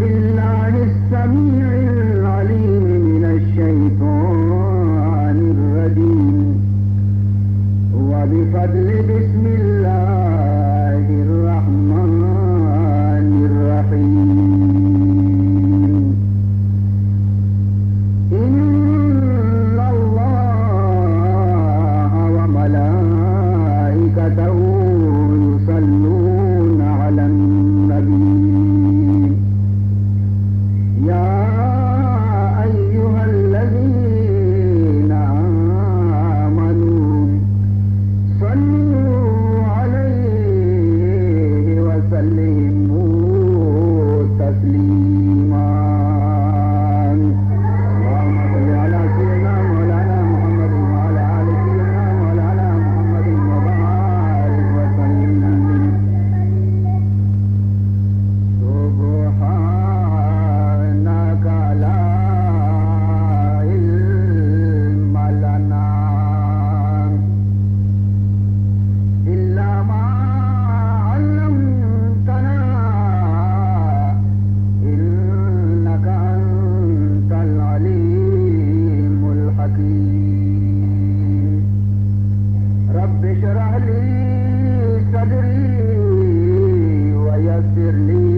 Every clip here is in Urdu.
بالله السميع العليم من الشيطان الرجيم وبفضل بسم الله الرحمن الرحيم إن الله وملائكته يصلون على النبي يا أيها الذين آمنوا صلوا عليه وسلموا تسليما اللهم صل على سيدنا مولانا محمد وعلى آل سيدنا مولانا محمد وبارك وسلم سبحانك لا علم لنا إلا ما علمتنا إنك أنت العليم الحكيم رب اشرح لي صدري ويسر لي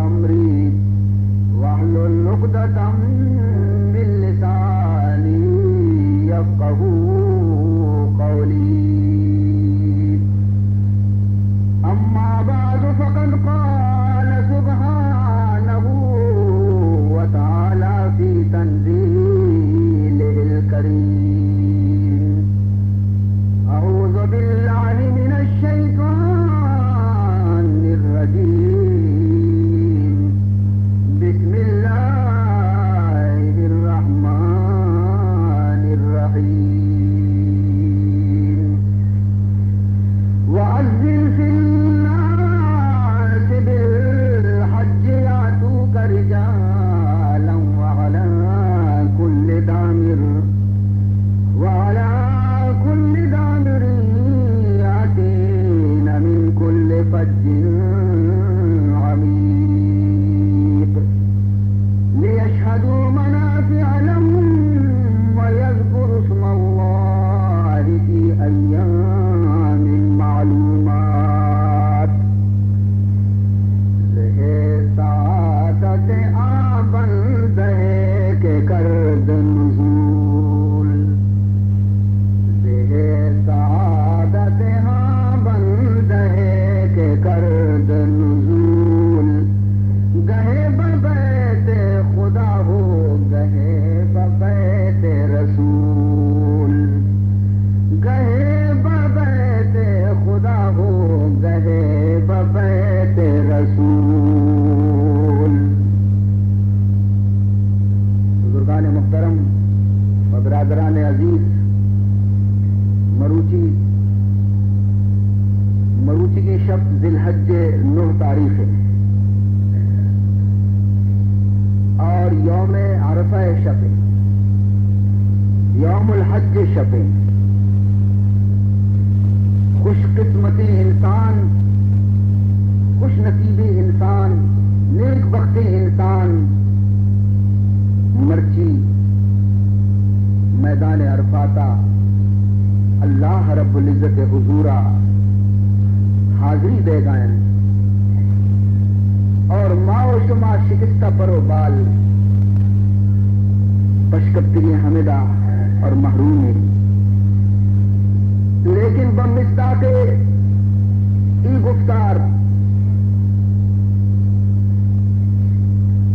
أمري واحلل عقدة من لساني يفقهوا قولي أما بعد فقد قال سبحانه وتعالى في تنزيله الكريم أعوذ بالله من الشيطان الرجيم بسم الله الرحمن الرحيم وأذن في الناس بالحج يأتوك رجالا وعلى كل ضامر يأتين من كل فج عميق ليشهدوا منافع لهم ويذكروا اسم الله في أيام معلومات سعادت آبندے کے کرد نزول سعادت آبندے کے کرد نزول گہے ببیت خدا ہو گہے ببیت رسول گہے ببیت خدا ہو گہے ببیت رسول بزرگان محترم و برادران عزیز مروچی کی شب ذی الحج 9 تاریخ ہے اور یوم عرفہ شب ہے یوم الحج شب ہے خوش قسمتی انسان خوش نصیبی انسان نیک بختی انسان مرچی میدان عرفاتہ اللہ رب العزت حضورا حاضری دے گئے اور ماں و شما شکستہ پر و بال بشکتری حمدہ اور محروم ہے لیکن بمستا کے ای گفتار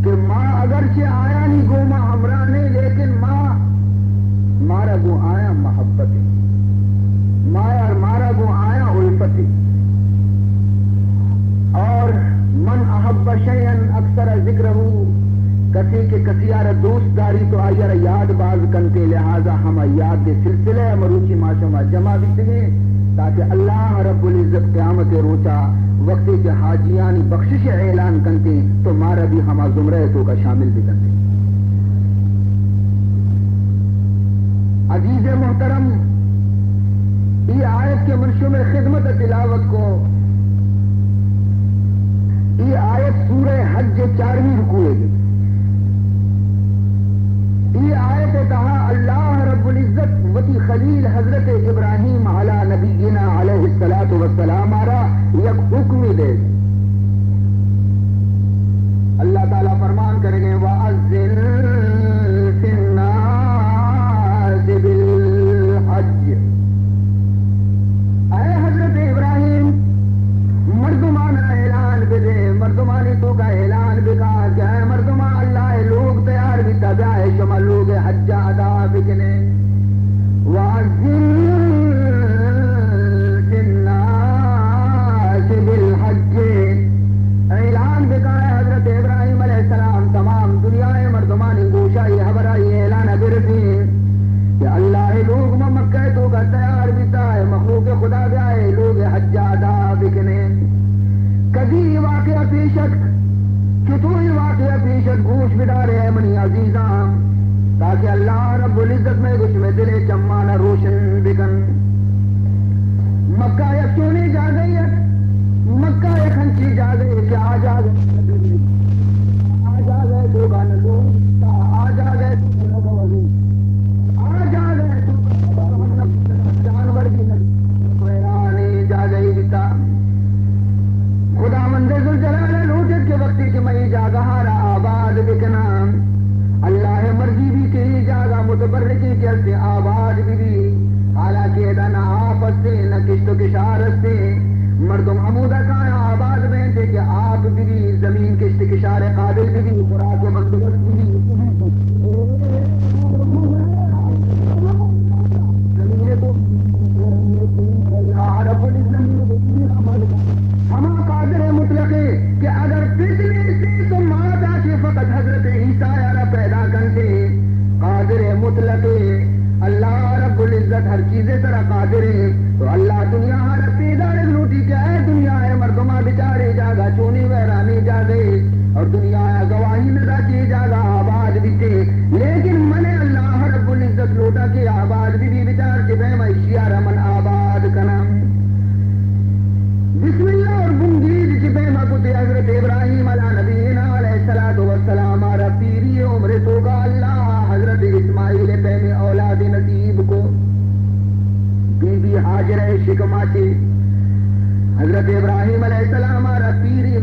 کہ ماں اگرچہ آیا نہیں گو ماں ہمراہ نہیں لیکن ماں مارا گو آیا محبت ہے مایا مارا گو آیا الفت ہے اور من احب شیئن اکثر ذکرہ کسی کے کسیار دوست داری تو آئیر یاد باز کنتے لہذا ہم یاد دے سلسلے مروچی معاشمہ جمع بھی تھے تاکہ اللہ رب العزت قیامت روچا وقت کے حاجیانی بخشش اعلان کنتے تو مارا بھی ہما زمرہ تو کا شامل بھی کنتے عزیز محترم یہ آیت کے منشوں میں خدمت تلاوت کو یہ آیت سورہ حج 4ویں رکوع ہے. یہ آیت کہا اللہ رب العزت وتی خلیل حضرت ابراہیم علی نبینا علیہ الصلوۃ والسلام آرا یک حکم دے. اللہ تعالیٰ فرمان کریں گے وَأَذِّن فِي النَّاسِ بِالْحَجِّ. اے حضرت ابراہیم مردمان اعلان بدے مردمانی تو کا اعلان بکا کہ اے مردمان اللہ لوگ تیار بھی تبع شما لوگ حج ادا بکنے. وَأَذِّن فِي النَّاسِ بِالْحَجِّ. اعلان بکائے حضرت ابراہیم علیہ السلام تمام دنیا مردمانی گوشہ یہ خبر آئی اعلان برسی کہ اللہ لوگ مکہ تو کا تیار بیتا ہے مخلوق خدا بھی آئے لوگ حج ادا بکنے. کبھی یہ واقعہ پیشک کہ تو یہ واقعہ پیشک گوش بدارے ہے منی عزیزاں تاکہ اللہ رب العزت میں کچھ میں دل چمانا روشن بکن. مکہ یک سونی جا گئی ہے مکہ ایک ہنچی جا گئی کہ آ جا گئے تو گانا لو آ جا گئے تو وزی آ جا گئے تو جانور کی نگرانی جا گئی بتا. خدا مندر ذوالجلال لوٹت کے وقتی کہ میں جاگہ را آباد بکنا اللہ مرضی بھی کہ جاگہ متبرکی کے سے آباد بھی حالانکہ دا نہ آفت سے نہ کشت و کشارت سے مردم عمودہ کا آباد میں تھے کہ آپ بھی زمین کشت کشار قابل بھی خوراک کے بندوبست بھی ہما قادر مطلق کہ اگر فتنے سے تو مادا کے فقط حضرت عیسیٰ یارا پیدا کرتے قادر مطلق اللہ رب العزت ہر چیزیں طرح قادر ہے تو اللہ دنیا ہر پیدا لوٹی کیا ہے دنیا ہے مردمہ بچارے جاگا چونی ویرانی جا گئے اور دنیا ہے گواہی ندا کی جاگا آباد بچے لیکن من اللہ رب العزت لوٹا کے آباد بھی بچار کے بہم اشیاء رمن آباد کنم. بسم اللہ اور بنگید کی بہم کتے حضرت ابراہیم علیہ نبینا علیہ الصلوۃ والسلام آرہ پیری عمر تو گا اللہ حضرت اسماعیل بہم اولاد نصیب کو بی بی حاجر شکما کے حضرت ابراہیم علیہ السلام آرہ پیری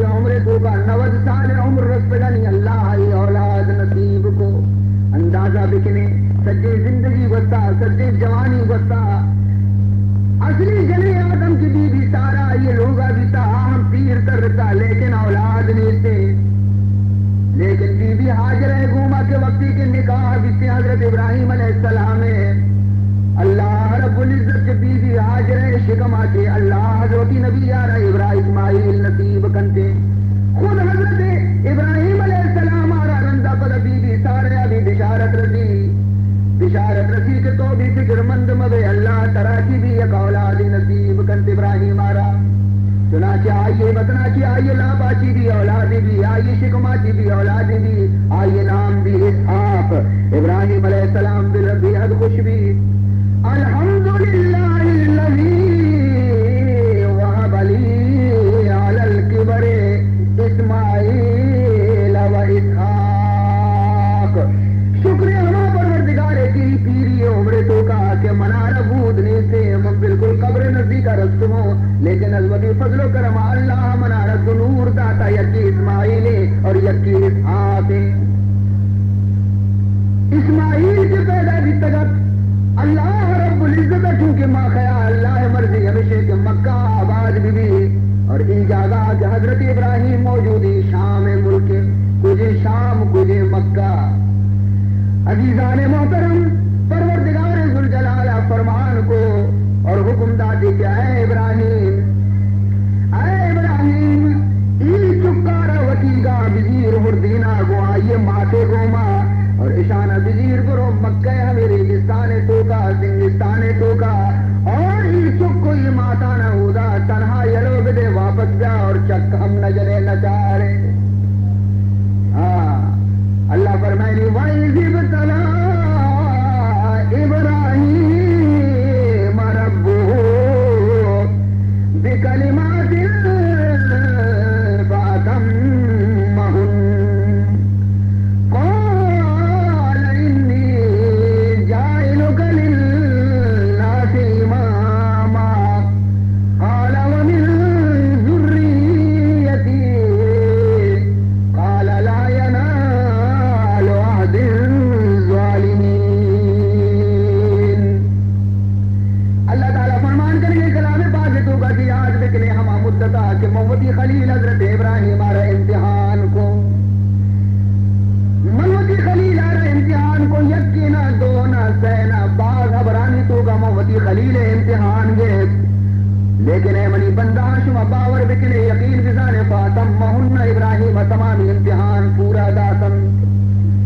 عمر تو گا 90 سال عمر رسگنی اللہ اولاد نصیب کو اندازہ بکنے سجے زندگی وسطہ سجے جوانی وسطہ اصلی جنے آدم کی بی بی سارا یہ لوگا بیتا ہم پیر ترتا لیکن اولاد نہیں تھے لیکن بی بی حاجر گوما کے وقتی کے نکاح بیتے حضرت ابراہیم علیہ السلام اللہ رب العزت کے بی بی حاجر شکما کے اللہ حضرت نبی یارا ابراہیم اسماعیل نصیب کنتے. خود حضرت ابراہیم علیہ السلام آرہ رندہ پر بی بی سارے ابھی بشارت رسی کے تو بھی فکر مند مبے اللہ ترا کی بھی ایک اولاد نصیب کنت ابراہیم آرہ چنانچہ آئیے بتنا کہ آئیے لابا کی بھی اولاد بھی آئیے شکما کی بھی اولاد بھی آئیے نام بھی اسحاق. ابراہیم علیہ السلام بالربی حد خوش بھی الحمدللہ الذی وہب لی علی الکبر اسماعیل و اسحاق. شکریہ ہما پروردگار کی پیری عمر تو کا کہ منار بودنے سے ہم بالکل قبر نزدیک رستم ہو لیکن ازودی فضل و کرم اللہ منارت نور داتا یکی اسماعیل اور یکی اسحاق. اسماعیل کے پیدا بھی تگت اللہ رب العزت چونکہ ما خیال اللہ مرضی ہمیشہ کہ مکہ آباد بھی اور ان جگہ کہ حضرت ابراہیم موجودی شام ملک کجھے شام کجھے مکہ. عزیزان محترم پروردگار ذوالجلال فرمان کو اور حکم داتی کہ اے ابراہیم ای چکارا وکیگا بزیر ہردینا گو آئیے ماتے گوما اور اشانہ بزیر کرو مکہ ہمیں ریگستان توکا سنگستان توکا اور ای چک کو یہ ماتانا ہودا تنہا یلو بدے واپس جا اور چک ہم نجرے نچارے. اللہ فرمائنی وَإِذِ ابْتَلَىٰ إِبْرَاهِيمَ رَبُّهُ بِكَلِمَاتٍ وتی خلیل حضرت ابراہیم آ رہا امتحان کو منوتی خلیل آ رہا امتحان کو یقینا دو نہ سینا باغ ابرانی تو گا موتی خلیل امتحان گے لیکن اے منی بندہ شما باور بکنے یقین بزان فاتم مہن ابراہیم تمامی امتحان پورا داتم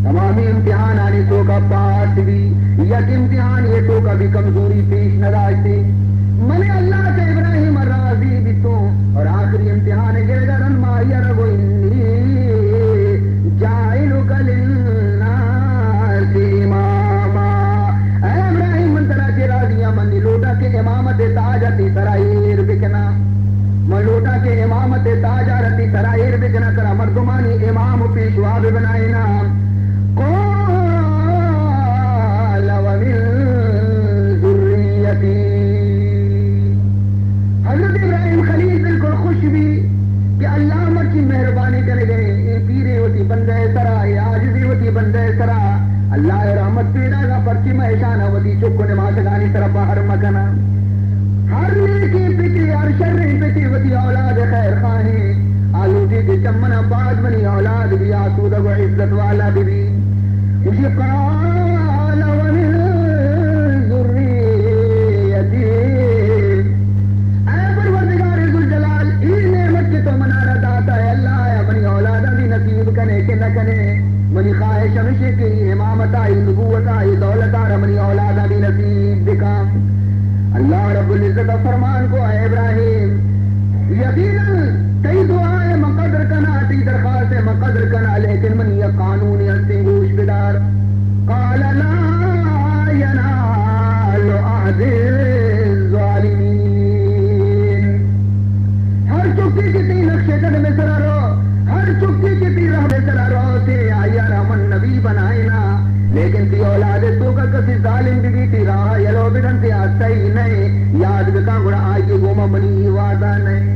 تمامی امتحان آنی تو کا پاس بھی یک امتحان یہ تو کا بھی کمزوری پیش نداشتی من اللہ سے ابراہیم راضی بھی تو اور آخری امتحان گردن ما یرغو انی جائلک للناس اماما اے ابراہیم من طرح کے راضیاں من لوٹا کے امامت تاجتی سرائیر بکنا من لوٹا کے امامت تاجارتی سرائیر بکنا کرا مردمانی امام پیشوا بنائینا قال ومن ذریتی حضرت ابراہیم خلیل بالکل خوش بھی کہ اللہ مر کی مہربانی کرے گئے یہ پیرے ہوتی بندے سرا یہ عاجزی ہوتی بندے سرا اللہ رحمت پیدا کا پرچی محشانہ ہوتی چکو نماز گانی طرف باہر مکنا ہر نیکی پکی ہر شر پکی ہوتی اولاد خیر خواہی آلودی کے چمن باز بنی اولاد بھی آسودہ و عزت والا بھی اسی قال ومن ذریتی اے پروردگار ذوالجلال ای نعمت کے تو منارہ داتا ہے اللہ ہے منی اولادہ بھی نصیب کنے کہ نہ کنے منی خواہش ہمیشہ کی امامت آئی نبوت آئی دولت آ منی اولادہ بھی نصیب دکھا اللہ رب العزت فرمان کو اے ابراہیم یقیناً کئی دعائیں مقدر کنا تی درخواست مقدر کنا لیکن من یہ قانونی ہستی گوش بدار قال لا ینال عہد الظالمین ہر چکی کتی نقشے قدم میں سرا رو ہر چکی کتی راہ میں سرا رو تے آیا رحمن نبی بنائینا لیکن تی اولاد تو کا کسی ظالم بھی تی راہ یلو بدن تی آسائی نہیں یاد بکا گڑا آئیے گوما منی وعدہ نہیں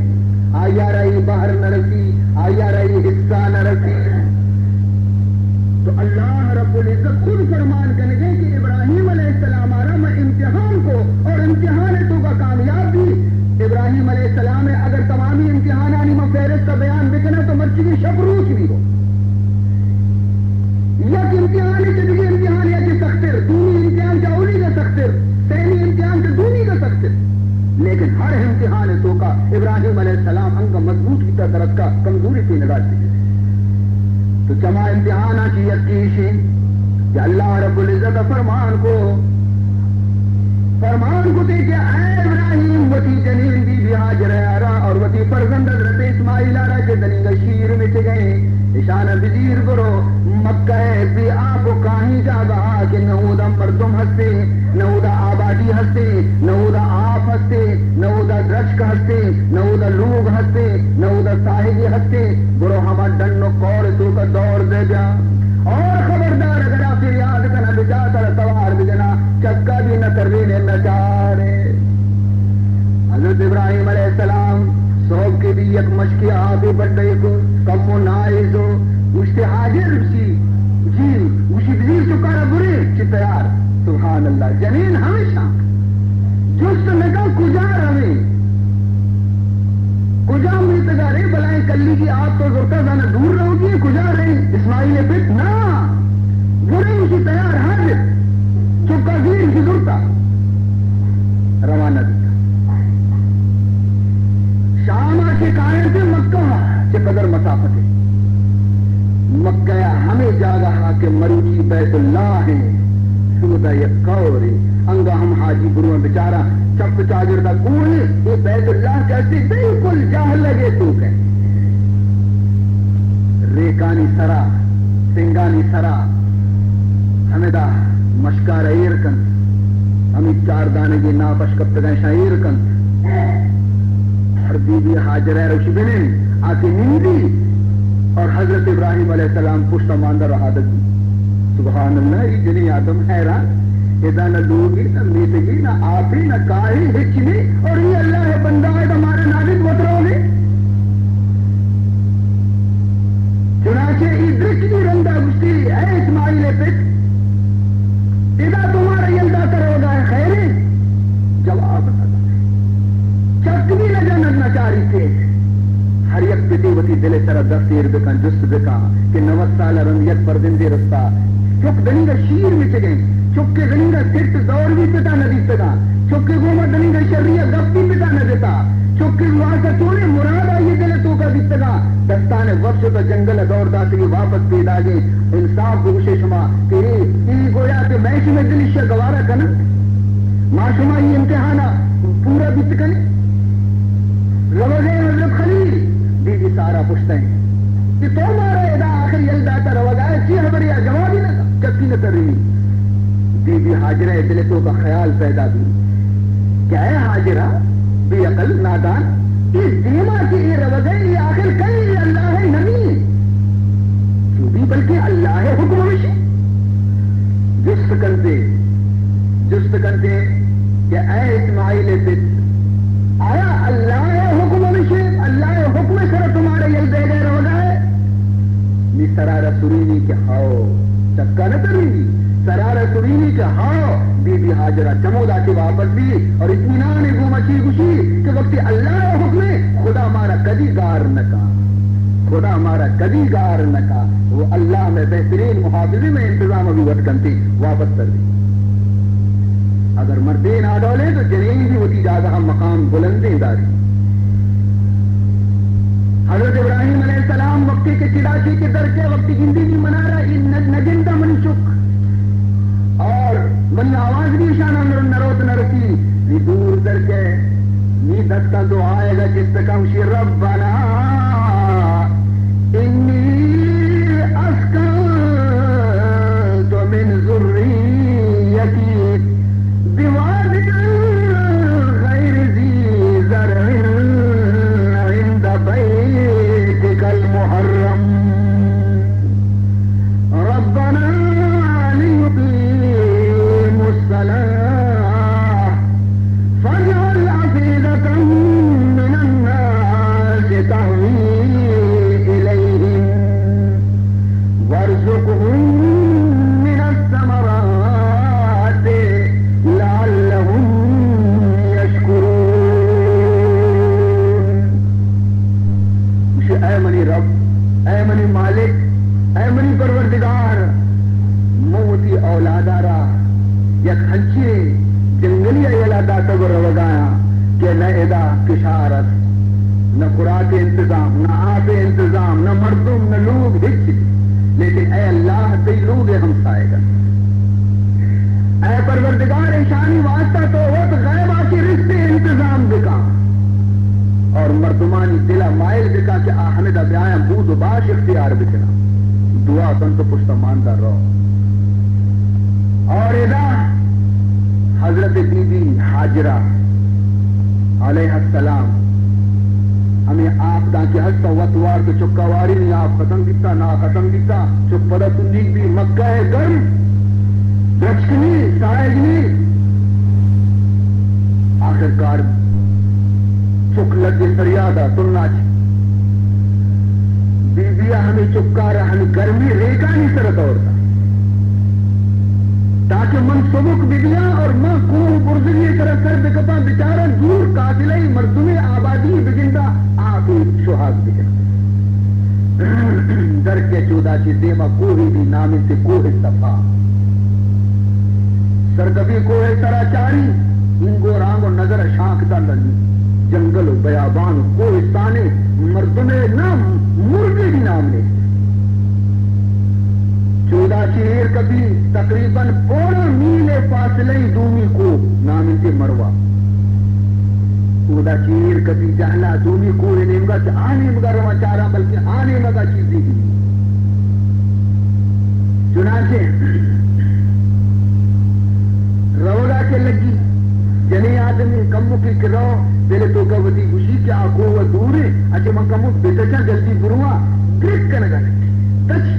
آیا رہی باہر نہ رسی آیا رہی حصہ نہ رسی تو اللہ رب العزت خود فرمان کرنے گے کہ ابراہیم علیہ السلام آ رہا میں امتحان کو اور امتحان تو کا کامیاب بھی ابراہیم علیہ السلام ہے اگر تمامی امتحان آنی میں فہرست کا بیان بکنا تو مرچی کی شبروچ بھی ہو یک امتحان ہے کہ امتحان ہے کہ سختر دونی امتحان کا اولی کا سختر پہلی امتحان کا دونی کا سختر لیکن ہر امتحان تو کا ابراہیم علیہ السلام انگا مضبوط کی طرف کا کمزوری کی نگاہ دی تو جمع امتحانہ کی یقیشی کہ اللہ رب العزت فرمان کو دے کہ اے ابراہیم وتی جنین بی بی حاجر آرا اور وتی فرزند حضرت اسماعیل آرا کے دنگ شیر میں چ گئے اشانہ بزیر کرو مکہ بھی آپ کہیں جاگا کہ نہودا مردم ہستے نہودا آبادی ہستے نہودا آپ ہستے نہودا درشک ہستے نہودا لوگ ہستے نہودا صاحبی ہستے برو ہمارا ڈنو کور تو کا دور دے جا اور خبردار اگر آپ یاد کرنا بچاتا سوار بجنا چکا بھی نہ تروینے نہ چارے حضرت ابراہیم علیہ السلام صحب کے بھی یک مشکی آبی بڑھے کو کم و نائزو اشتے حاجر سی جی اسی بزیر چکارا برے چی تیار سبحان اللہ جنین ہمیشہ جس نگا کجا روے کجا ملتگا رہے بلائیں کلی کی آپ تو زورتا زانا دور رہو گی کجا رہے اسماعیل پیٹ نا برے اسی تیار حاجر چکا زیر کی زورتا روانہ دیتا شام کے قائم سے مکہ سے قدر مسافت ہے مکہ ہمیں جاگا کہ مروچی بیت اللہ ہے سودا یک کور انگا ہم حاجی گروہ بیچارہ چپ چاگر دا کون یہ بیت اللہ کہتے بالکل جاہل لگے تو کہ ریکانی سرا سنگانی سرا ہمیں دا مشکار ایرکن ہمیں چار دانے کی ناپش کب تک شایر کن اور بی بی حاجرہ روشی بنیں آتی نیندی اور حضرت ابراہیم علیہ السلام پشت ماندہ رہا دی سبحان اللہ یہ جنی آدم حیران ادا نہ لوگی نہ میتگی نہ آپی نہ کاہی ہچنی اور یہ اللہ ہے بندہ ہے ہمارے نابد مطروں نے چنانچہ ادرک کی رندہ گشتی اے اسماعیل پت ادا تمہارا یلدہ کرو گا ہے خیرے جواب بتا چکمی نہ جنت نہ چاری تھے ہر یک پتی وتی دل سر دستیر بکن جست بکن کہ 90 سال رندیت پردندے رستا چک دنی کا شیر میں چگیں چک کے دنی کا سٹ دور بھی پتا نہ دیتا چک کے گوما دنی کا شریعہ گپ بھی پتا نہ دیتا چک کے واسطہ تونے مراد آئیے دل تو کا دیتا دستان وقت تو جنگل دور داتے کی واپس پیدا گئے انصاف گوشے شما کہ یہ گویا کہ میں شما دلشہ گوارا کنا ماں شما یہ امتحانہ پورا بیت کنے روزے حضرت خلیل بی بی سارا پوچھتے ہیں کہ تو مارا ادا آخر یل داتا روزہ چی خبری جواب ہی نہ چکی نہ کر رہی بی بی حاجرہ دلتوں کا خیال پیدا بھی کیا ہے حاجرہ بے عقل نادان اس دیما کی یہ روزہ یہ آخر کئی اللہ ہے نمی کیوں بھی بلکہ اللہ ہے حکم وشی جست کرتے کہ اے اسماعیل بت آیا اللہ حکم وشی اللہ حکم سر تمہارے یہ دے گئے روزہ ہے نی سرارہ سرینی کہ ہاؤ چکا نہ کریں سرارہ سرینی کہ ہاؤ بی بی حاجرہ چمودا کے واپس بھی اور اطمینان گومچی گوشی کہ وقت اللہ حکم خدا ہمارا کدی گار نہ کا خدا ہمارا کدی گار نہ کا وہ اللہ میں بہترین محافظے میں انتظام ابھی وقت کرتی واپس کر دی اگر مردین آ ڈولے تو جنین بھی ہوتی جاگہ مقام بلندیں داری حضرت ابراہیم علیہ السلام وقتی کے چڑاچی کے درجے وقتی زندگی منا رہا نجندہ من شک اور من آواز بھی شانہ نروت نرسی نی دور درجے نی دستا تو آئے گا جس تک ہمشی ربنا انی اسکنت من ذریتی بواد غیر ذی زرع عند بیتک المحرم ربنا لیقیموا الصلاة فاجعل أفئدة من الناس تهوی إليهم وارزقهم من الثمرات لعلهم يشكرون مجھے اے منی رب اے منی مالک اے منی پروردگار موتی اولادارا یک ہنچے جنگلی ایلادا تب روگایا کہ نہ ادا کشارت نہ خوراک انتظام نہ آب انتظام نہ مردم نہ لوگ ہچ لیکن اے اللہ کئی لوگ ہم سائے گا اے پروردگار شانی واسطہ تو وقت غیبہ کی رشتے انتظام بکا اور مردمانی دلہ مائل بکا کہ آحمدہ بیایا بود و باش اختیار بکنا دعا کن تو پشتا ماندہ رہو اور ادا حضرت بی بی حاجرہ علیہ السلام ہمیں آپ دا کے ہستا وطوار کے چکا واری نہیں آپ ختم دیتا نہ ختم دیتا چک پدا تندیق بھی مکہ ہے گرم درچکنی سائگنی آخر کار چک لگے سریادہ تلنا بی بیا ہمیں چکا رہا ہمیں گرمی ریکا نہیں سرت ہوتا تاکہ من سبک بگیا اور من کوہ برزگی طرح سر بکپا بچارا دور قاتلئی مردم آبادی بگندہ آخی شہاد بگنا در کے چودہ چی دیما کوہی بھی نامی سے کوہ صفا سرکبی کوہ سراچاری انگو رانگو نظر شانکتا لگی جنگل و بیابان کوہستانے مردم نام مرگی بھی نام لے چودہ شہر کبھی تقریباً 15 میل فاصلے دومی کو نام سے مروا چودہ شہر کبھی جہلا دومی کو نیم گا آنے مگا روا چارا بلکہ آنے مگا چیزی بھی چنانچہ رولا کے لگی جنہیں آدمی کمو کی کرو پہلے تو گوتی خوشی کہ آکو وہ دور ہے اچھا من کمو بیٹا جلدی بروا گرک کنگا تچ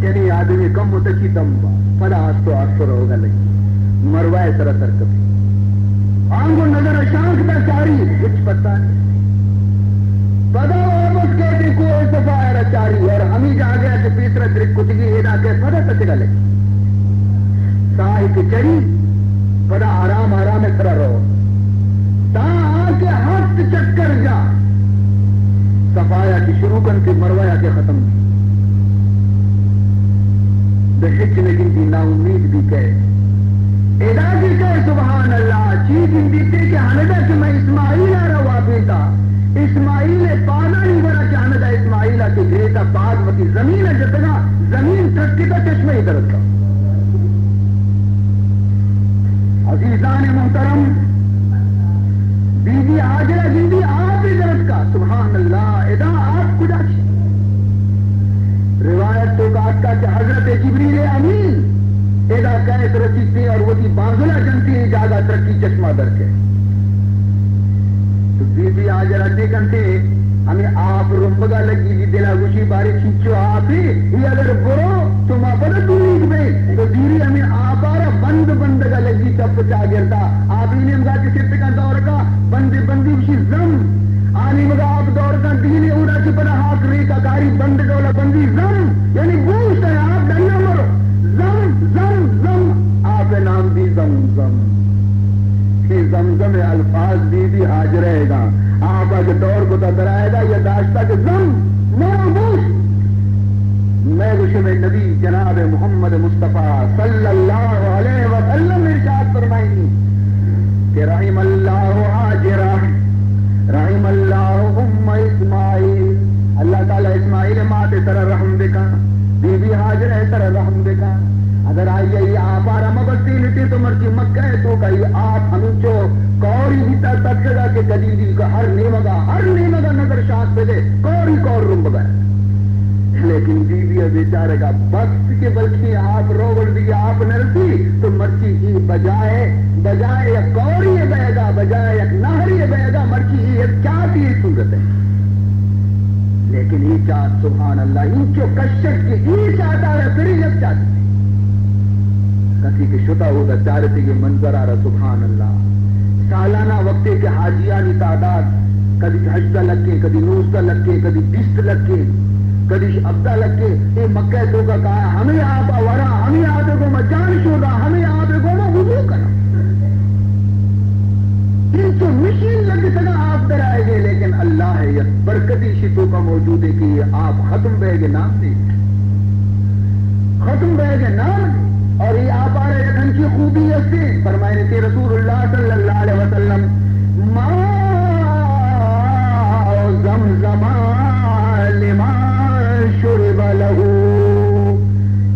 یعنی آدمی کم متچی دم با پدا آستو روگا لگی مروائے سرسر کبھی آنگو نظر شانکتا چاری کچھ پتا نہیں پدا آمس کہتے کوئی صفائر چاری اور ہمیں جا گیا کہ پیترہ درک کتگی ایڈا کہ پدا تچگا لگی ساہی کے چری پدا آرام سرا رہو تا آکے ہاتھ چکر جا صفایا کی شروع کن کے مروایا کے ختم کی بحچ لیکن دی نا امید بھی کہے ادا بھی کہے سبحان اللہ چیز دیتے کہ ہمدا کہ میں اسماعیل روا بیتا اسماعیل پانا نہیں برا کہ ہمدا اسماعیل کے گریتا باغمتی زمین جتنا زمین تھٹی کا چشمہ ہی درد کا عزیزان محترم بی بی حاجرہ جندی آپ ہی درد کا سبحان اللہ ادا آپ کجا چی روایت تو کہا کہ حضرت جبریل امین ادا کیس رسیتے اور وہ دی بانزلہ جنتی ہے جاگا ترکی چشمہ در کے تو بی بی حاجرہ دیکھن تھے ہمیں آپ رنبگا لگی بھی دلا گوشی باری چیچو آپ ہی یہ اگر برو تو ماں پر دوریگ میں تو دیری ہمیں آپ آرہ بند بندگا لگی تب پچا گرتا آپ ہی نے مگا کسی پکا دور کا بندی بشی زم آنی مگا آپ دور کا دیلی اوڑا چی پڑا حاق ریکا کاری بند دولا بندی زم یعنی گوشت ہے آپ ڈنیا مرو زم زم زم آپ نام دی زم زم کہ زمزم الفاظ بھی حاضر رہے گا آپ اگر دور کو تدرائے گا یہ داشتہ کہ زم مرو گوشت میں گوشے میں نبی جناب محمد مصطفیٰ صلی اللہ علیہ وسلم ارشاد فرمائیں کہ رحم اللہ حاجرہ رحم اللہ اسماعیل اللہ تعالیٰ اسماعیل ماتے سر رحم بکا بی بی حاجر ہے سر رحم بکا اگر آئیے آپ آرام بستی لیتے تو مرچی مکہ ہے تو کہی آپ ہمیں چو کوری بیتا تک گا کہ قدیدی کا ہر نیمگا نظر شاک پہ دے کوری کور رنب گئے لیکن بی بی بیچارے کا بخت کے بلکہ آپ روغڑ دی آپ نرسی تو مرچی کی بجائے یا کوری بے گا بجائے ایک نہری بے گا مرچی یہ کیا تھی صورت ہے لیکن یہ چاہت سبحان اللہ ان کو کشک کی یہ چاہتا ہے پھر یہ چاہتی کسی کے شتا ہوگا چارتی یہ منظر آ رہا سبحان اللہ سالانہ وقتے کے حاجیانی تعداد کدی حجدہ لگے کدی نوزدہ لگے کدی 20 لگے کدی ابدہ لگے یہ مکہ تو کا کہا ہمیں آپ ورا ہمیں آپ کو مجان شودا ہمیں آپ کو وضو کرنا ان تو مشین لگ سکا آپ در آئے گے لیکن اللہ ہے یہ برکتی شتوں کا موجود ہے کہ یہ آپ ختم بہ گے نام دے ختم بہ گے نام دے اور یہ آپ آ رہے ان کی خوبی سے فرمائے تھے رسول اللہ صلی اللہ علیہ وسلم ماء زمزم لما شرب له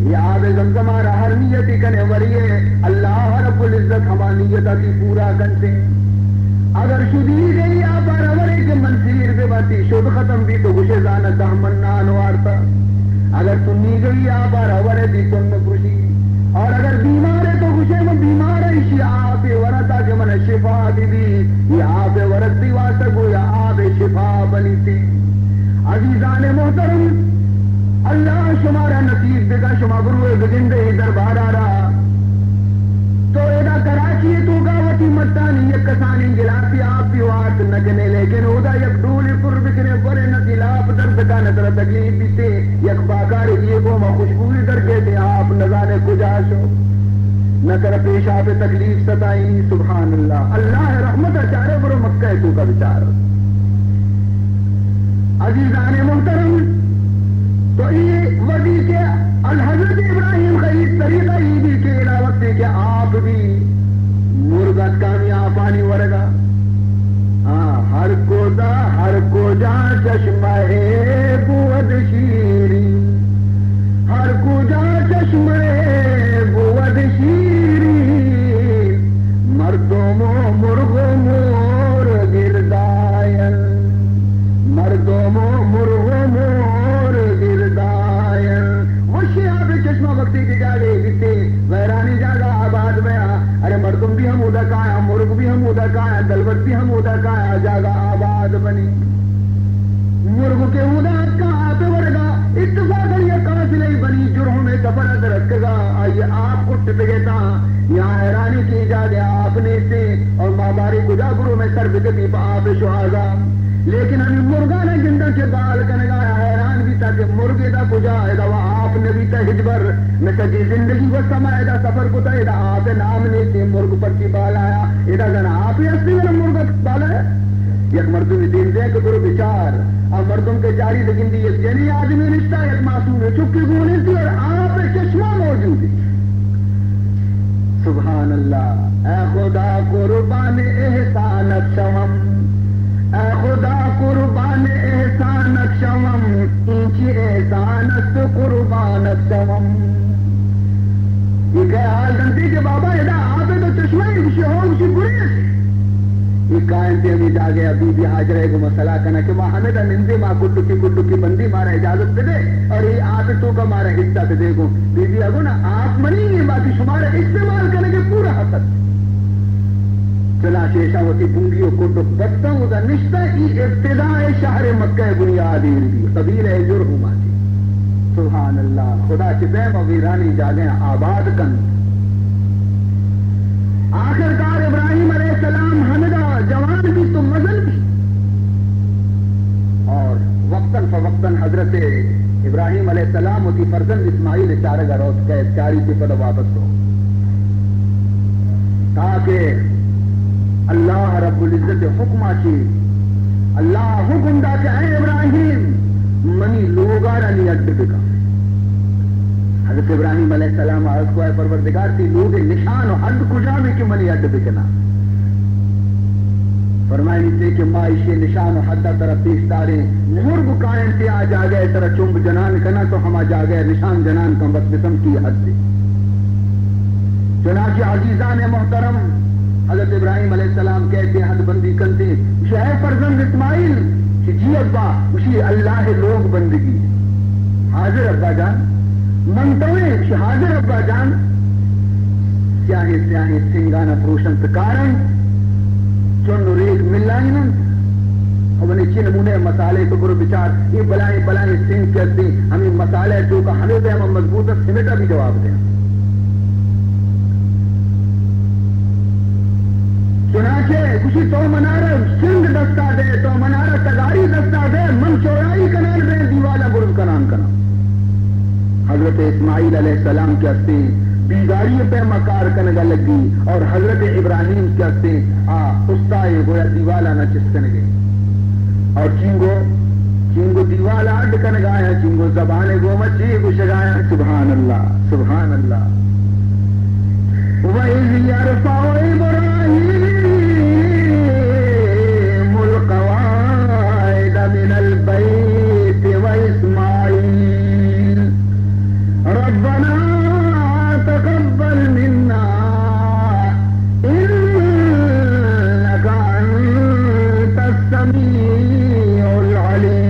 یہ آب زمزم ہر نیتی کنے وریے اللہ رب العزت ہما نیتا کی پورا کرتے اگر شدی گئی آپ ورے کے منصیر پہ باتی شد ختم بھی تو گوشے زانت دہمن نانوارتا اگر سنی گئی آپ ورے دی سن خوشی اور اگر بیمار ہے تو گوشے میں بیمار ہے اسی آپ ورتا کہ من شفا دی یہ آپ ورت دی واسطہ گو یا آپ شفا بنی تھی عزیزان محترم اللہ شمارا نصیب دیکھا شما گروہ بگندے دربار آ رہا تو ایدا کراچی تو گاوتی مٹانی یک کسانی گلاسی آپ بھی وارت نگنے لیکن اودا یک ڈولی پر بکنے برے نتیلاپ در بکا نظر تکلیف بیتے یک باکار یہ کو ما خوشبوری در کہتے آپ نظانے کجا شو نکر پیشا پہ تکلیف ستائی سبحان اللہ اللہ رحمت اچارے برو مکہ تو کا بچار عزیزان محترم تو یہ وزی کے الحضرت ابراہیم خلید طریقہ ہی بھی کے علاوت سے کہ آپ بھی مرغت کامیاب پانی ورگا ہر کو جا چشمہ بود شیری ہر کو جا چشمہ بود شیری مردوں مرغ مور گردائن مردوں مرغ مور گردائن وشی آپ چشمہ وقتی کی جاگے گتے ویرانی جاگا آباد میں ارے مردم بھی ہم ادا کایا مرغ بھی ہم ادا کایا دلبت بھی ہم ادا کایا جاگا آباد بنی مرغ کے ادا کہاں پہ ورگا اتفاق یہ قافلے بنی جرہوں میں کفرت رکھ گا آئیے آپ کو ٹپگیتا یہاں حیرانی کی جا گیا آپ نے سے اور ماباری گجا گرو میں سر بکتی پا آپ شہازہ لیکن ہمیں مرغانا جندہ کے بال کنگا حیران بھی تھا کہ مرغے دا کجا ایدہ وہ آپ نے بھی تا ہجبر میں سجی زندگی کو سما ایدہ سفر کو تا ایدہ آپ نام نے سے مرغ پر کی بال آیا ایدہ گنا آپ ہی اصلی والا مرغ بالا ہے یک مردم دین دے کہ برو بچار اور مردم کے جاری لیکن دی ایک جنی آدمی رشتہ ایک معصوم ہے چکی گونی تھی اور آپ چشمہ موجود ہے. سبحان اللہ. اے خدا قربان احسانت شوم، اے خدا قربان احسانت شوم، اینچی احسانت قربانت شوم. یہ کہ حال دنتی کہ بابا ادا آپ تو چشمہ ہی کسی ہو کسی بری ہے. یہ قائم سے ہمیں جا گیا بی بی حاجرہ کو مسئلہ کرنا کہ وہاں ہمیں نندے ماں کٹو کی بندی مارا اجازت دے دے اور یہ آپ تو کا مارا حصہ دے دے گو. بی بی اگو نا آپ منی گے باقی شمارا استعمال کرنے کے پورا حسد. چلا شیشا ہوتی بونگیوں کٹو بچتا ہوں دا نشتہ ای ابتداء شہر مکہ بنیادی ہوئی قبیل جرہم آتی. سبحان اللہ. خدا چپے ویرانی جا گئے آباد کن. آخرکار ابراہیم علیہ السلام حمدہ جوان بھی تو مزن بھی اور وقتاً فوقتاً حضرت ابراہیم علیہ السلام ہوتی فرزند اسماعیل چارگا روز کے چاری کی پڑھ واپس ہو تاکہ اللہ رب العزت حکمہ چی اللہ حکم دا کہ اے ابراہیم منی لوگارا نہیں اڈ بکا. حضرت ابراہیم علیہ السلام عرض کو اے پروردگار تھی لوگ نشان و حد کجا میں کہ منی اڈ بکنا. فرمائی نہیں کہ معاشی نشان و حد طرف پیش دارے مرگ قائم سے آ جا گئے طرح چنب جنان کنا تو ہم آ جا گئے نشان جنان کم بس بسم کی حد سے. چنانچہ عزیزان محترم حضرت ابراہیم علیہ السلام کہتے حد بندی کرتے شہ فرزند اسماعیل جی ابا اسی اللہ لوگ بندگی حاضر ابا جان منتوے حاضر ابا جان سیاہی سیاہی سنگانا پروشن تکارن چون ریگ ملائی نن اب انہیں چین مونے مسالے تو برو بچار یہ بلائیں بلائیں سنگ کرتے ہمیں مسالے جو کہ ہمیں پہ ہم مضبوط سمیٹا بھی جواب دیں. چنانچہ کسی تو منارہ سنگ دستا دے تو منارہ تگاری دستا دے من چورائی کنان دے دیوالا برز کنان کنان. حضرت اسماعیل علیہ السلام کے ہستے بیداری پہ مکار کنگا لگی اور حضرت ابراہیم کے ہستے استائے گویا دیوالا نہ چسکن گئے اور چینگو دیوالا اڈ کنگایا چینگو زبانے گو مچی کو شگایا. سبحان اللہ سبحان اللہ. وَإِذْ يَرْفَعُ إِبْرَاهِيمُ الْقَوَاعِدَ مِنَ الْبَيْتِ وَإِسْمَاعِيلُ رَبَّنَا تَقَبَّلْ مِنَّا إِنَّكَ أَنْتَ السَّمِيعُ الْعَلِيمُ.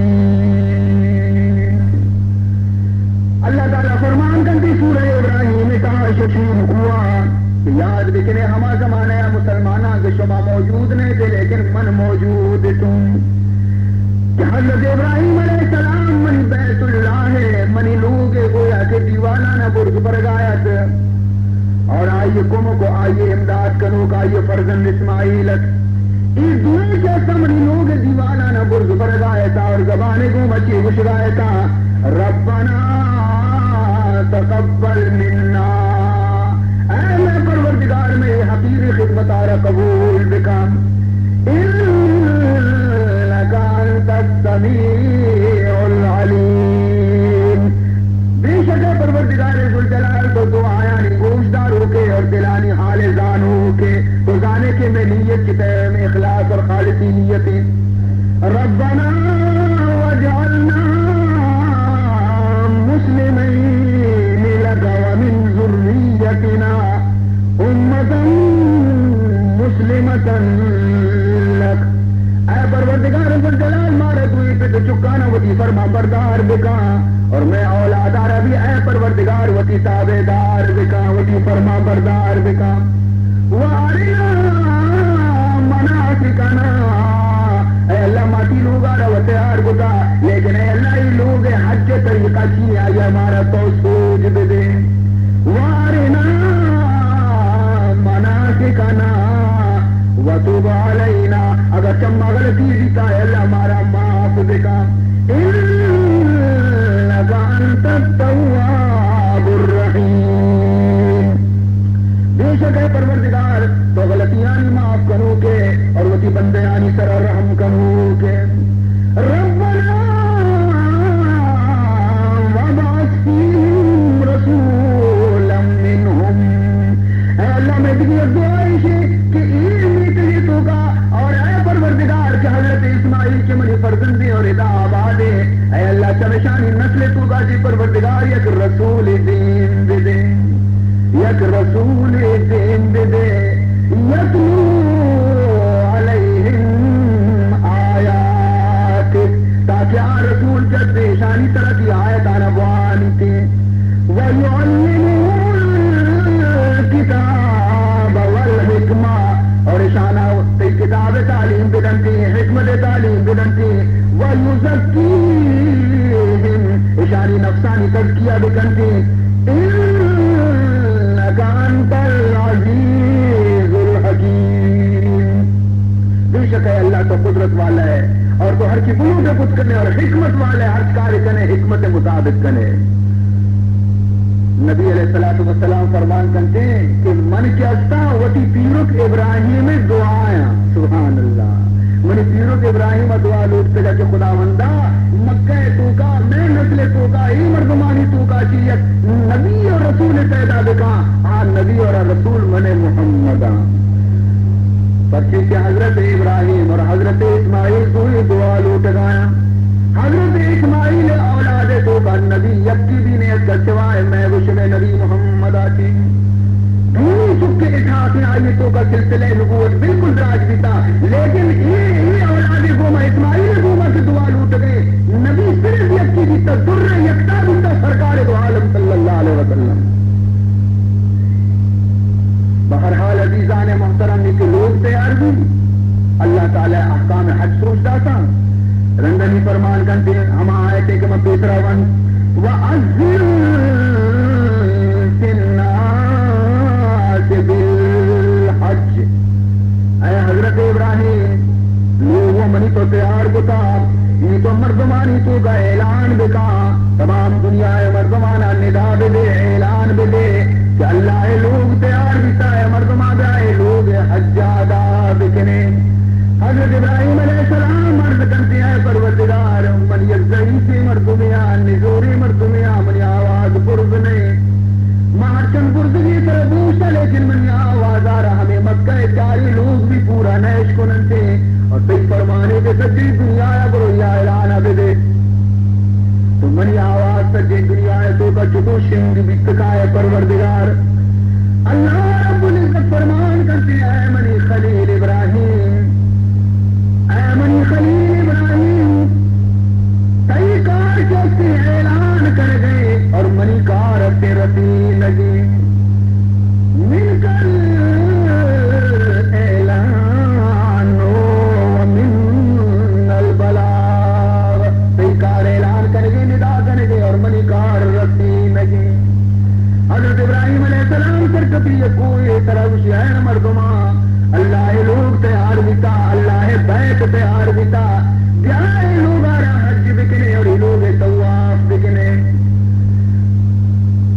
اللہ تعالیٰ فرمان کرتی سورہ ابراہیم کا شکیم ہوا یاد بکنے ہما زمانے مسلمانہ کے شما موجود نہیں تھے لیکن من موجود تم کہ حضرت ابراہیم علیہ السلام من بیت اللہ ہے منی لوگ گویا کہ دیوانا نہ برگ برگایت اور آئیے کم کو آئیے امداد کرو کہ آئیے فرزند اسماعیلت اس دوئے جیسا منی لوگ دیوانا نہ برگ برگایتا اور زبانے کو مچی گشگایتا. ربنا تقبل منا اے میں پروردگار میں حقیر خدمت آرہ قبول بکام انکا انت السمیع العلیم. بے شک پروردگار ذوالجلال تو دعایا نہیں گوشدار ہو کے اور دلانی حال زان ہو کے تو جانے کے میں نیت کی پہم اخلاص اور خالصی نیتیں. ربنا وجعلنا مسلمین لک ومن ذریتنا امتا مسلمتا لک. اے پروردگار ذوالجلال مارے دوئی پہ تو چکانا وطی فرما بردار بکا اور میں اولادار بھی اے پروردگار وطی تابدار بکا وطی فرما بردار بکا. وارنا مناسکنا اے اللہ ماتی لوگا روتیار گتا لیکن اے اللہ ہی لوگ حج طریقہ کی آئی ہمارا تو سوج دے دے. وارنا مناسکنا وتوب علینا اگر چمہ غلطی دیتا ہے اللہ ہمارا معاف بکا. انک انت التواب الرحیم. بے شک ہے پروردگار تو غلط غلطیانی معاف کنو کے اور وتی بندیانی سر رحم کنو کے ربنا وابعث فیہم رسولا منہم اے اللہ میں تجھے دعائیں کہ علمی تجھے تو کا اور اے پروردگار کہ حضرت اسماعیل کے منی فرزندی اور ادا آباد اے اللہ چمشانی نسل تو کا جی پروردگار یک رسول دین دے دے یک رسول دین دے دے یتلو علیہم آیات تاکہ آن رسول جد شانی طرح کی آیت آنا بوانی تھی وَيُعَلِّمُهُ الْكِتَابَ وَالْحِكْمَةَ اور شانہ کتاب تعلیم بدنتی حکمت تعلیم بدنتی وَيُزَكِّيهِمْ اشانی نفسانی تزکیہ بکنتی إِنَّكَ أَنْتَ الْعَزِيزُ الْحَكِيمُ بے شک ہے اللہ تو قدرت والا ہے اور تو ہر کی قلوب کچھ کرنے اور حکمت والا ہے ہر کار کرنے حکمت مطابق کرنے نبی علیہ السلام فرمان کرتے ہیں کہ من کیستا وتی پیرک ابراہیم دعائیں سبحان اللہ منی پیرک ابراہیم دعا لوٹتے جا کہ خدا مندہ مکہ تو کا میں نسل تو کا ہی مردمانی تو کا چیت نبی اور رسول پیدا بکا نبی اور رسول من محمد پرچی کہ حضرت ابراہیم اور حضرت اسماعیل تو ہی دعا لوٹ گایا حضرت اسماعیل اولاد تو کا نبی یکی بھی نے کا سوائے میں وشم نبی محمد آتی دھونی چک کے اٹھاتے آیتوں کا سلسلہ نبوت بالکل دراج بھی تھا لیکن یہ اولاد گوما اسماعیل گوما سے دعا لوٹ گئے نبی صرف یکی بھی تھا در یکتا بھی تھا سرکار دو عالم صلی اللہ علیہ وسلم بہرحال عزیزان محترم کے لوگ تیار بھی اللہ تعالی احکام حج سوچتا تھا رنگنی فرمان کرتے ہم آئے تھے کہ میں پیسرا ون وَأَذِّن فِي النَّاسِ بِالْحَجِّ اے حضرت ابراہیم لوگوں منی تو تیار بتا یہ تو مردمانی تو کا اعلان بکا تمام دنیا مردمانہ ندا بے دے اعلان بے دے کہ اللہ لوگ تیار بتا ہے مردمہ بے لوگ حجادہ بکنے حضرت ابراہیم علیہ السلام مرد کرتے ہیں پروردگار من یک ضعیفی مردمیاں نزوری مردمیاں منی آواز برد نہیں مارچن بردگی طرح بوشتا لیکن منی آواز آ رہا ہمیں مکہ چاری لوگ بھی پورا نیش کننتے اور تی فرمانے کے سجی دنیا برو یا اعلانہ بے دے تو منی آواز سجی دنیا تو کا چکو شنگ بکتا ہے پروردگار اللہ رب العزت فرمان کرتے ہیں منی خلیل ابراہیم اے منی خلیل ابراہیم کئی کار کے اعلان کر گئے اور منی کار سے رسی لگی مل کر اعلان ومن البلاغ کئی کار اعلان کر گئے ندا کر گئے اور منی کار رسی لگی حضرت ابراہیم علیہ السلام سر کبھی کوئی طرف شہر مردمہ اللہ لوگ تیار بیتا اللہ بیت تیار بیتا بیائے لوگ آرہا حج بکنے اور لوگ طواف بکنے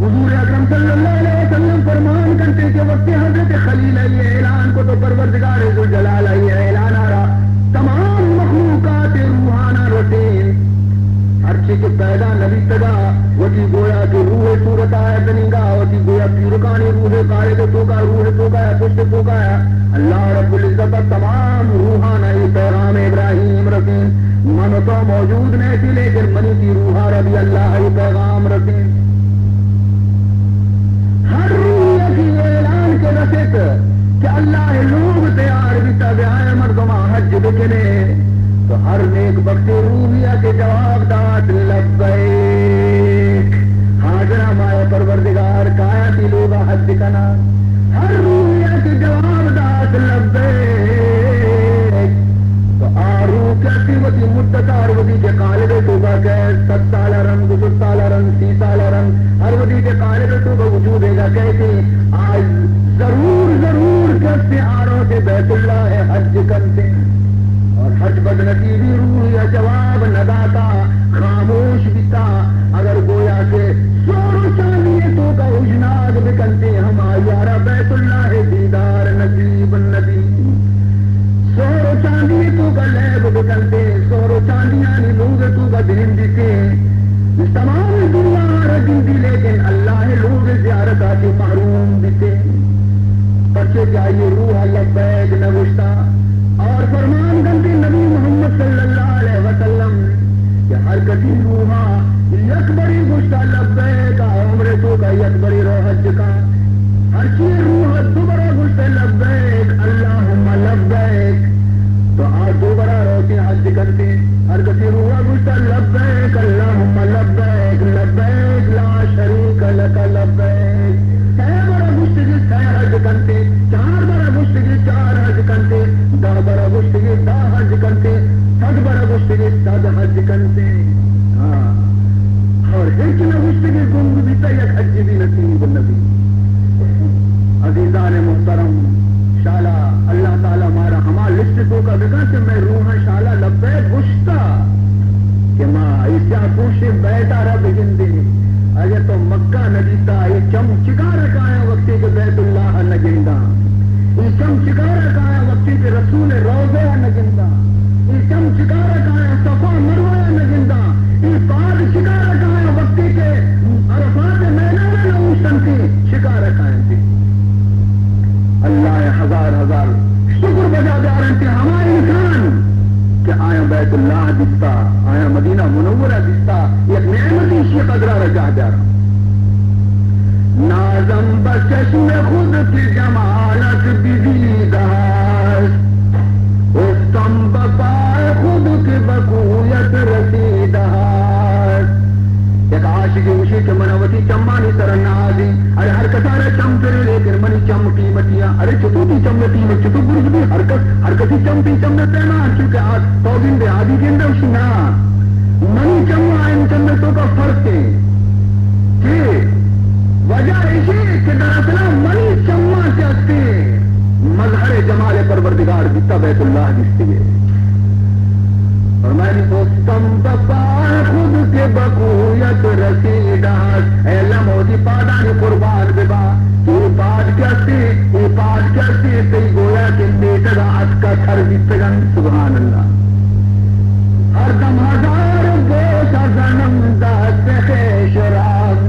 حضور اکرم صلی اللہ علیہ وسلم فرمان کرتے کہ وقت حضرت خلیل یہ اعلان کو تو پروردگار ذوالجلال یہ اعلان آ رہا تمام مخلوقات روحانہ رسین ہر چیز پیدا نبی تگا وتی گویا کی روح صورت آئے بنیگا وتی گویا پیرکانی روح قائد تو کا روح تو کا پشت تو کا اللہ رب العزت تمام روحانہ پیغام ابراہیم رسین من تو موجود نہیں تھی لیکن منی کی روحا ربی اللہ پیغام رسین ہر روح کی اعلان کے رسط کہ اللہ لوگ تیار بھی تابعائے مردمہ حج بکنے تو ہر نیک بختی روحیہ کے جواب دات لبیک حاضرہ مائے پروردگار کایا تھی لوگا حج کنا ہر روحیہ کے جواب دات لبیک تو آرو کہتی وتی مدت اور وتی کے قالب توبہ کہ 7 سالہ رنگ 10 سالہ رنگ 30 سالہ رنگ ہر وتی کے قالب توبہ وجود ہے گا کہتی آج ضرور کہتے آروں سے بیت اللہ حج کرتے اور حج بدنصیبی روح یا جواب نہ داتا خاموش بیتا اگر گویا سے سور چاندیے تو کا اجناد بکنتے ہم آیارہ بیت اللہ دیدار نصیب لیب بکنتے سور و چاندیانی لوگ تو کا دین دیتے تمام دنیا رجن دی لیکن اللہ لوگ زیارت آتی محروم دیتے پرچے جائیے روح لبیک نگوشتا اور فرمان گنتی نبی محمد صلی اللہ علیہ وسلم کہ ہر کسی روحا یک بڑی گوشتا لبیک عمر تو کا یک بڑی روحت کا ہر چیز روح دوبارہ گوشتا لبیک اللہم لبیک تو آج دوبارہ روتے حج کرتے ہر کسی روح گوشتا لبیک اللہم لبیک لبیک لا شریک لک لبیک سی بڑا گوشتگی سی حج کرتے چار بڑا گوشتگی چار حج کرتے دا بڑا گوشتگی دا حج کرتے سد بڑا گوشتگی سد حج کرتے اور ایک نہ گوشتگی گنگ بھی تا یک حج بھی نصیب نبی عزیزان محترم شالا اللہ تعالیٰ مارا ہما لسٹ تو کا بگا کہ میں روح شالا لبیک گشتا کہ ماں اسیا پوشے بیٹا رب گندے اگر تو مکہ نجیتا یہ چم چکا رکھایا وقتی کے بیت اللہ نگندہ یہ چم چکا رکھایا وقتی کے رسول روضہ نگندہ یہ چم چکا رکھایا صفا مروہ نگندہ یہ پار چکا رکھایا وقتی کے عرفات میدان نوشتن کی چکا رکھایا تھی اللہ ہزار ہزار شکر بجا جا رہے تھے ہمارے انسان کہ آیا بیت اللہ دستا آیا مدینہ منورہ دستا ایک نعمتی شی قدرہ رجا جا رہا نازم بچشم خود کی جمالت بدیدہست استم بپائے خود کی بقویت رسیدہست ایک عاشقی اسی کے منوتی چمانی سرنازی ارے ہر کسارے چم پھرے لیکن منی چم قیمتیاں ارے چطوٹی چمتی میں چطو برج بھی ہر کسی چمتی چمتے نا چونکہ آج توگن دے آدھی گندے اسی نا منی چم آئین چمتوں کا فرق ہے کہ وجہ ایسی کہ دراصلہ منی چمہ چاہتے مظہر جمال پروردگار دیتا بیت اللہ دستی ہے اور میں نے استم بپائے خود کے بقویت رسیدہست اے اللہ موتی پادانی قربان ببا یہ پاد کیسی تی گویا کہ نیٹگا اس کا تھر بیتگن سبحان اللہ ہر دم ہزار گوشہ زنم دست خیشران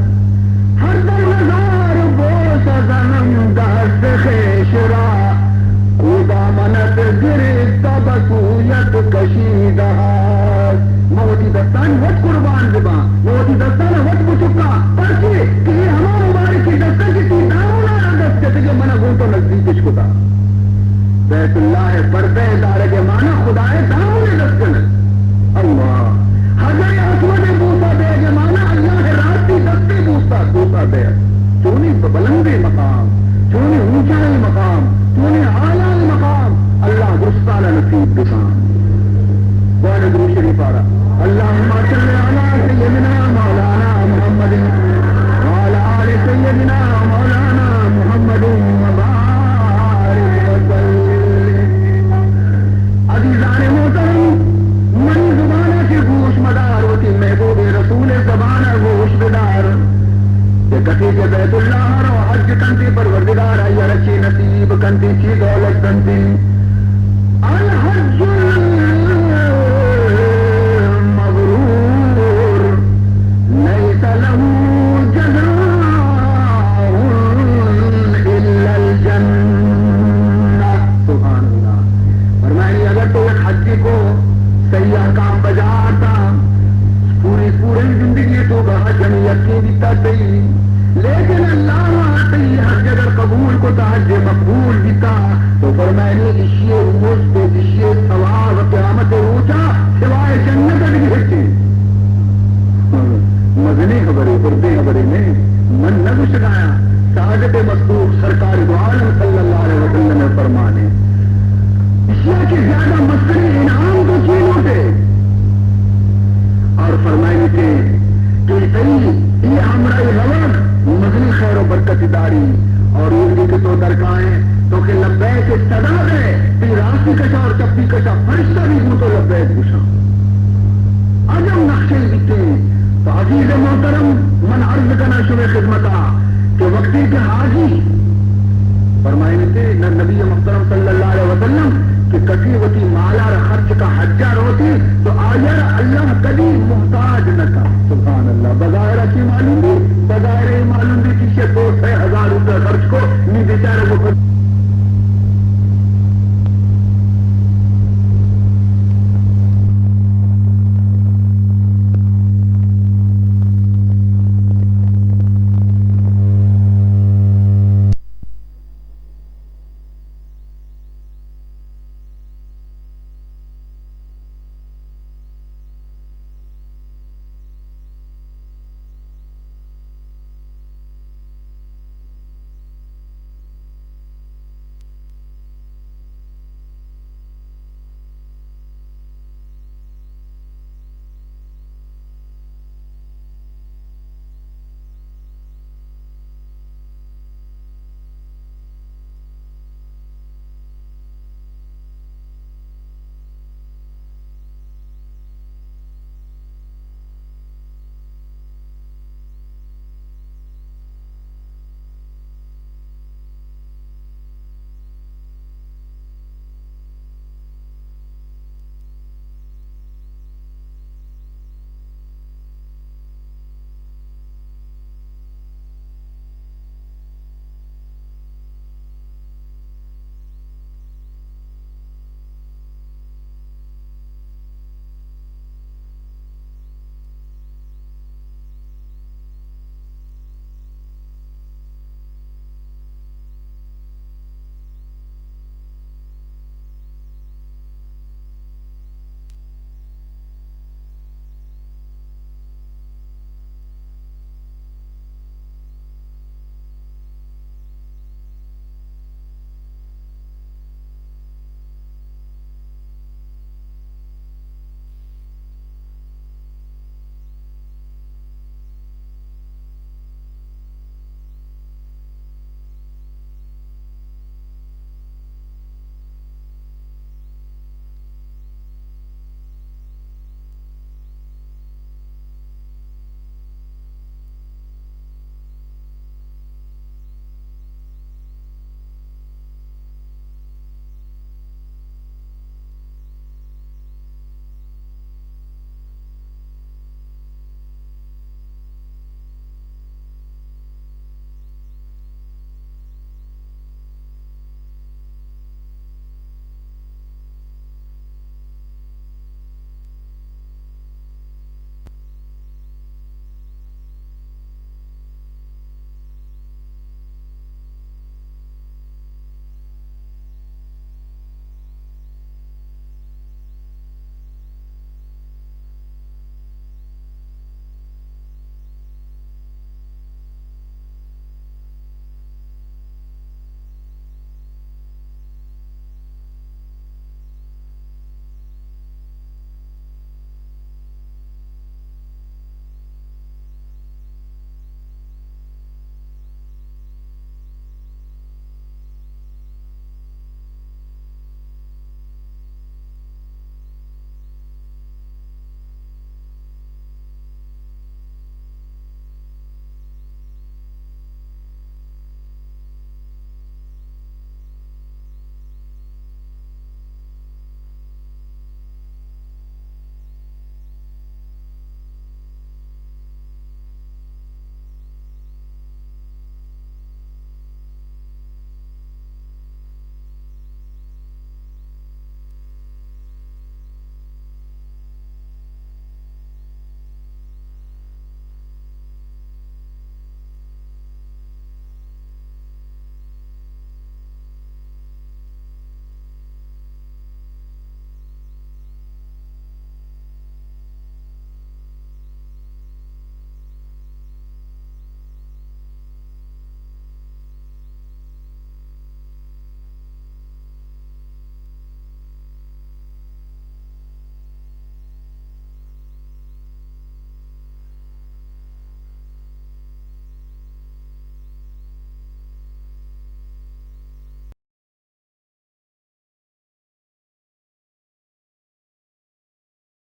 ہر دم ہزار گوشہ زنم دست خیشران خدا منت گرفت بقویت کشیدہست موتی دستان وقت قربان ببا موتی دستان وقت بچکا پرچے کہ یہ ہمارا مبارکی دستان کی تی داؤنا دست کہتے کہ منہ گھنٹو نزدیک اشکتا بیت اللہ پردے دارے کے معنی خدای داؤنے دستن اللہ حضر اسود بوسا دے کے معنی اللہ راستی دستے بوسا دے چونی بلندی مقام چونی اونچائی مقام چونی اعلیٰ مقام اللہ درستانہ نصیب بکام وعلى دروس شريفارا اللهم صل على سيدنا مولانا محمد وعلى آل سيدنا مولانا محمد وبارك وسلم عزیزان محترم من زبانہ کی گوش مدار ہوتی محبوب رسول زبانہ گوش بدار کہ کسی کے بیت اللہ رو حج کنتی پروردگار آئی رچی نصیب کنتی چی دولت کنتی الحج لیکن اللہ حج اگر قبول کو حج مقبول دیتا تو فرمائے اشیے روز پہ اشیے ثواب قیامت اونچا سوائے جنت بھی ہٹے مدنی خبریں اردے خبریں میں من نہ گشگایا سعادت مصدوق سرکار دو عالم صلی اللہ علیہ وسلم نے فرمانے اشیاء کے زیادہ مسئلے انعام تو چیزوں تھے اور فرمائے تھے کہ یہ ہمرائی غلط مدنی خیر و برکت داری اور اردو کے تو درکائیں تو کہ لبیک کے صدا دے پھر راستی کشا اور چپی کشا فرشتہ بھی ہوں تو لبیک گشا عجم نقشے دیتے تو عزیز محترم من عرض کرنا شروع خدمتا کہ وقتی کے حاجی فرمائے تھے نبی محترم صلی اللہ علیہ وسلم کہ کسی وتی مالار خرچ کا حجار ہوتی تو آیر اللہ کبھی محتاج نہ تھا. سبحان اللہ. بظاہر کی معلوم بھی بظاہر معلوم بھی کہ 2-6 ہزار روپے خرچ کو نہیں بیچارے وہ